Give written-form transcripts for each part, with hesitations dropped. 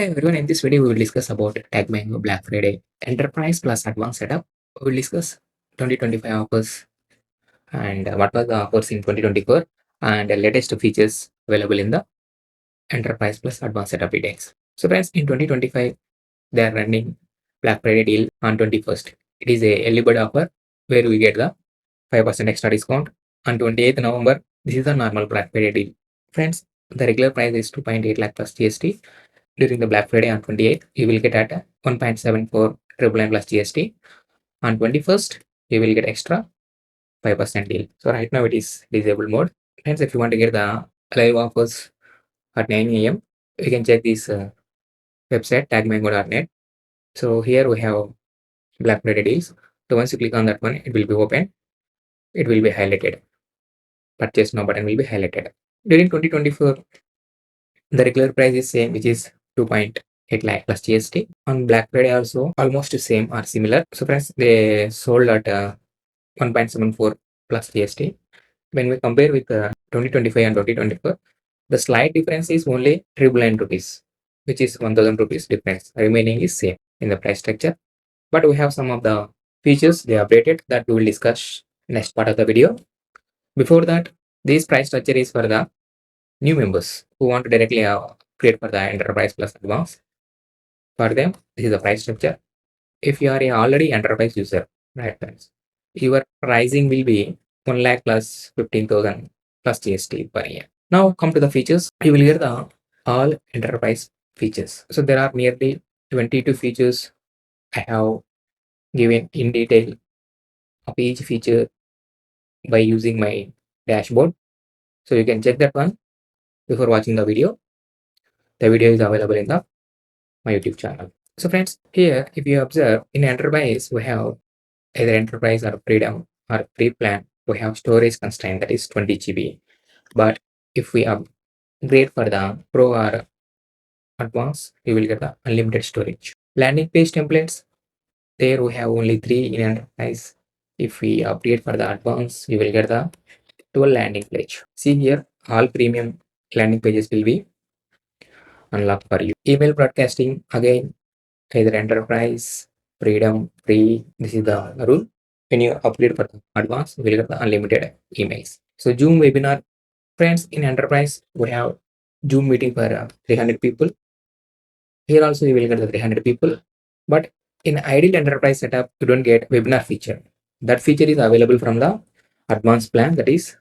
Hi everyone, in this video we will discuss about TagMango Black Friday Enterprise plus Advanced Setup. We will discuss 2025 offers and what were the offers in 2024 and the latest features available in the Enterprise plus Advanced Setup details. So friends, in 2025 they are running Black Friday deal on 21st. It is a early bird offer where we get the 5% extra discount on 28th November. This is the normal Black Friday deal. Friends, the regular price is 2.8 lakh plus GST. During the Black Friday on 28th, you will get at 1.74 triple nine plus GST. On 21st, you will get extra 5% deal. So right now it is disabled mode. Hence, if you want to get the live offers at 9 a.m., you can check this website tagmango.net. So here we have Black Friday deals. So once you click on that one, it will be open. It will be highlighted. Purchase now button will be highlighted. During 2024, the regular price is same, which is 2.8 lakh plus GST. On Black Friday also almost same or similar. So friends, they sold at 1.74 plus GST. When we compare with 2025 and 2024, the slight difference is only 999 rupees, which is 1000 rupees difference. Remaining is same in the price structure. But we have some of the features they updated that we will discuss next part of the video. Before that, this price structure is for the new members who want to directly create for the enterprise plus advanced. For them, this is the price structure. If you are a already enterprise user, right friends, your pricing will be 1 lakh plus 15,000 plus GST per year. Now come to the features. You will get the all enterprise features. So there are nearly 22 features I have given in detail of each feature by using my dashboard. So you can check that one before watching the video. The video is available in the my YouTube channel. So friends, here if you observe in enterprise, we have either enterprise or freedom or free plan. We have storage constraint that is 20 GB. But if we upgrade for the pro or advanced, you will get the unlimited storage. Landing page templates, there we have only 3 in enterprise. If we upgrade for the advanced, you will get the 12 landing page. See here, all premium landing pages will be unlocked for you. Email broadcasting, again, either enterprise, freedom, free. This is the rule. When you upgrade for the advanced, you will get the unlimited emails. So Zoom webinar, friends, in enterprise, we have Zoom meeting for 300 people. Here also you will get the 300 people. But in ideal enterprise setup, you don't get webinar feature. That feature is available from the advanced plan, that is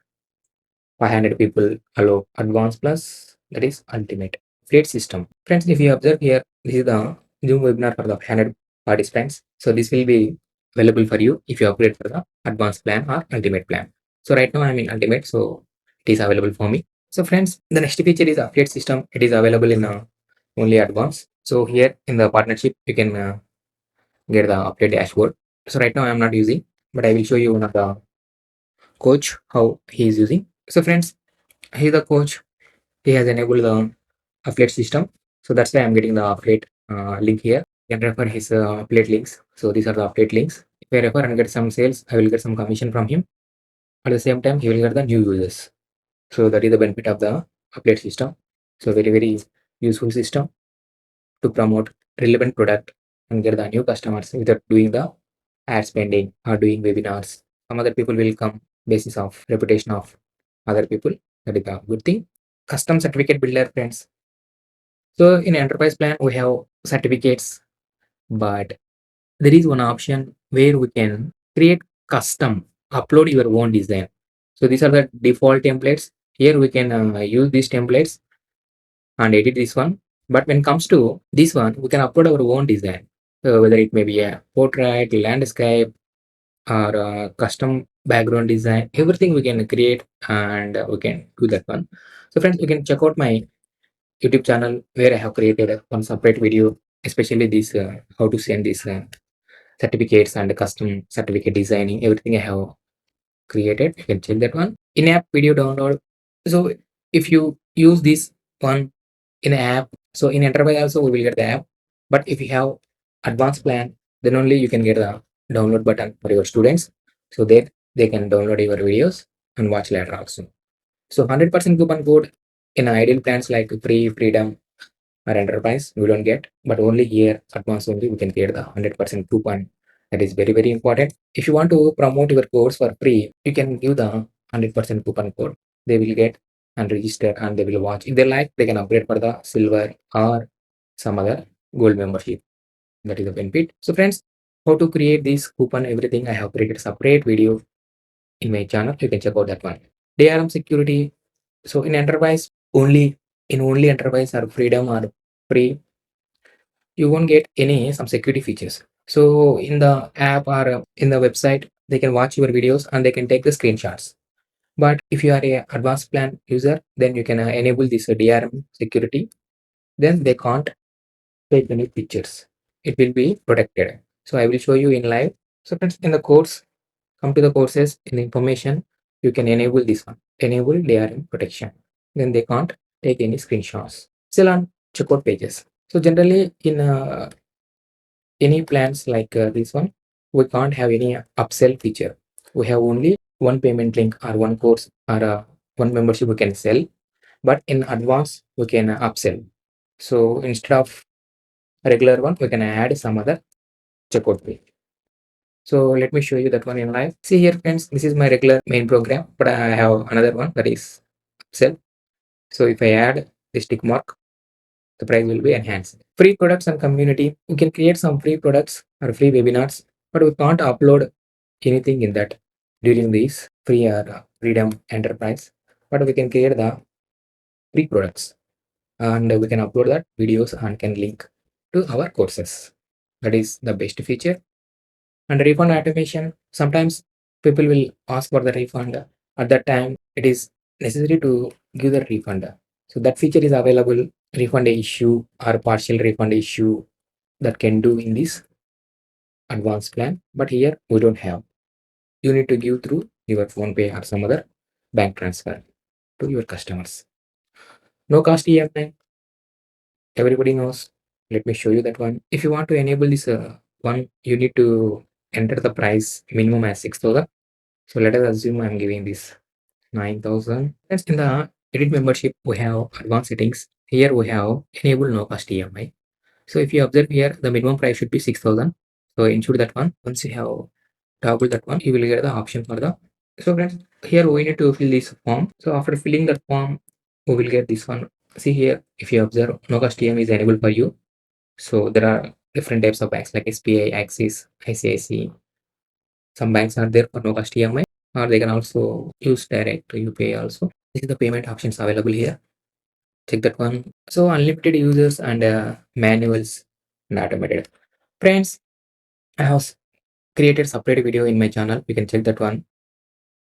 500 people allow advanced plus, that is ultimate. Fleet system. Friends, if you observe here, this is the Zoom webinar for the 100 participants. So this will be available for you if you upgrade for the advanced plan or ultimate plan. So right now I'm in ultimate, so it is available for me. So friends, the next feature is affiliate system. It is available in only advanced. So here in the partnership, you can get the update dashboard. So right now I'm not using, but I will show you one of the coach how he is using. So friends, he is the coach. He has enabled the affiliate system. So that's why I'm getting the affiliate link here. You can refer his affiliate links. So these are the affiliate links. If I refer and get some sales, I will get some commission from him. At the same time, he will get the new users. So that is the benefit of the affiliate system. So very useful system to promote relevant product and get the new customers without doing the ad spending or doing webinars. Some other people will come basis of reputation of other people. That is a good thing. Custom certificate builder, friends. So in enterprise plan, we have certificates, but there is one option where we can create custom, upload your own design. So these are the default templates. Here we can use these templates and edit this one. But when it comes to this one, we can upload our own design. So whether it may be a portrait, landscape, or custom background design, everything we can create and we can do that one. So friends, you can check out my YouTube channel where I have created one separate video, especially this how to send these certificates and custom certificate designing. Everything I have created. You can check that one. In-app video download. So if you use this one in the app, so in enterprise also we will get the app. But if you have advanced plan, then only you can get the download button for your students, so that they can download your videos and watch later also. So 100% coupon code in ideal plans like free, freedom, or enterprise, we don't get, but only here, advanced only, we can get the 100% coupon. That is very, very important. If you want to promote your course for free, you can give the 100% coupon code. They will get and register and they will watch. If they like, they can upgrade for the silver or some other gold membership. That is the benefit. So friends, how to create this coupon, everything I have created separate video in my channel. You can check out that one. DRM security. So in enterprise, only enterprise or freedom or free, you won't get any some security features. So in the app or in the website, they can watch your videos and they can take the screenshots. But if you are a advanced plan user, then you can enable this DRM security. Then they can't take any pictures. It will be protected. So I will show you in live. So friends, in the course, come to the courses in the information, you can enable this one, enable DRM protection. Then they can't take any screenshots. Still on checkout pages. So generally in any plans like this one, we can't have any upsell feature. We have only one payment link or one course or one membership we can sell, but in advance we can upsell. So instead of regular one, we can add some other checkout page. So let me show you that one in live. See here, friends, this is my regular main program, but I have another one that is upsell. So if I add this tick mark, the price will be enhanced. Free products and community. We can create some free products or free webinars, but we can't upload anything in that during this free or freedom enterprise. But we can create the free products and we can upload that videos and can link to our courses. That is the best feature. And refund automation, sometimes people will ask for the refund. At that time, it is necessary to give the refund. So that feature is available, refund issue or partial refund issue that can do in this advanced plan. But here we don't have. You need to give through your phone pay or some other bank transfer to your customers. No cost EMI, everybody knows. Let me show you that one. If you want to enable this one, you need to enter the price minimum as 6,000. So let us assume I'm giving this 9,000. Next in the edit membership, we have advanced settings. Here we have enable no cost EMI. So if you observe here, the minimum price should be 6,000. So ensure that one. Once you have toggled that one, you will get the option for the. So friends, here we need to fill this form. So after filling that form, we will get this one. See here, if you observe, no cost EMI is enabled for you. So there are different types of banks like SBI, Axis, ICICI. Some banks are there for no cost EMI, or they can also use direct UPI also. This is the payment options available here. Check that one. So unlimited users and manuals and automated. Friends, I have created separate video in my channel. You can check that one,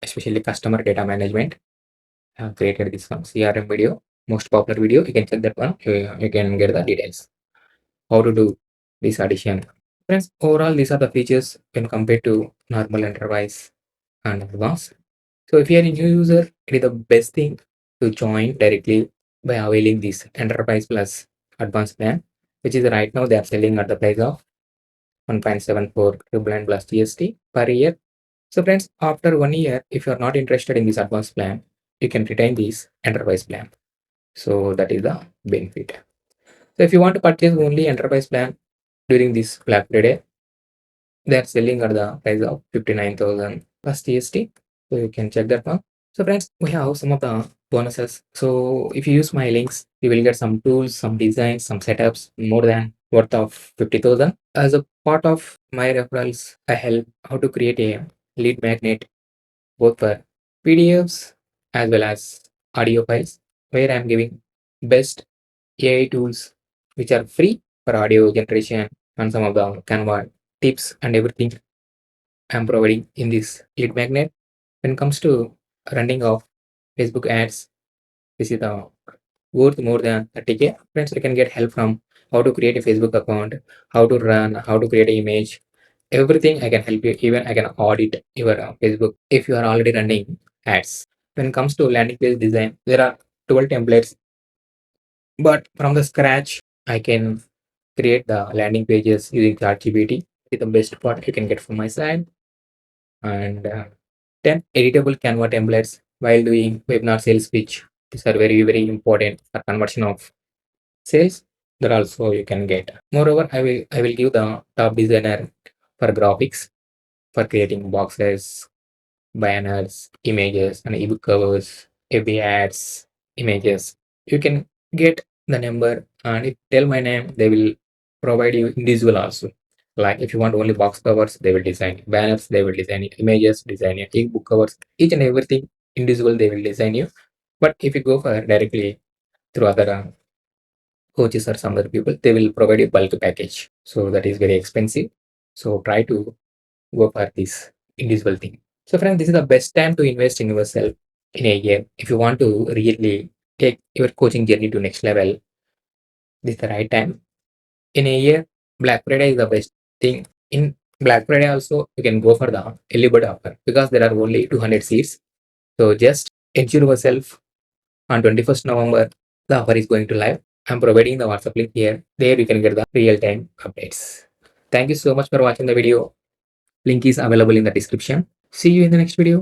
especially customer data management. I have created this one CRM video, most popular video. You can check that one. You can get the details. How to do this addition. Friends, overall, these are the features when compared to normal enterprise and advanced. So if you are a new user, it is the best thing to join directly by availing this enterprise plus advanced plan, which is right now they are selling at the price of 1.74 triple plus GST per year. So friends, after 1 year, if you are not interested in this advanced plan, you can retain this enterprise plan. So that is the benefit. So if you want to purchase only enterprise plan during this Black Friday, they are selling at the price of 59,000 plus GST. So you can check that one. So friends, we have some of the bonuses. So if you use my links, you will get some tools, some designs, some setups more than worth of 50,000. As a part of my referrals, I help how to create a lead magnet both for PDFs as well as audio files, where I'm giving best AI tools which are free for audio generation and some of the Canva tips and everything I'm providing in this lead magnet. When it comes to running of Facebook ads, this is the worth more than 30K. Friends, you can get help from how to create a Facebook account, how to run, how to create an image, everything I can help you. Even I can audit your Facebook if you are already running ads. When it comes to landing page design, there are 12 templates, but from the scratch, I can create the landing pages using ChatGPT. It's the best part you can get from my side. And 10 editable Canva templates while doing webinar sales pitch. These are very, very important for conversion of sales. that also you can get. Moreover, I will give the top designer for graphics, for creating boxes, banners, images, and ebook covers, FB ads, images. You can get the number, and if tell my name, they will provide you individual also. Like if you want only box covers, they will design it. Banners, they will design it. Images, design it. Ebook covers, each and everything individual, they will design you. But if you go for directly through other coaches or some other people, they will provide you bulk package. So that is very expensive. So try to go for this individual thing. So friends, this is the best time to invest in yourself in a year. If you want to really take your coaching journey to next level, this is the right time. In a year, Black Friday is the best thing. In Black Friday also, you can go for the early bird offer because there are only 200 seats. So just ensure yourself on 21st November, the offer is going to live. I'm providing the WhatsApp link here. There you can get the real-time updates. Thank you so much for watching the video. Link is available in the description. See you in the next video.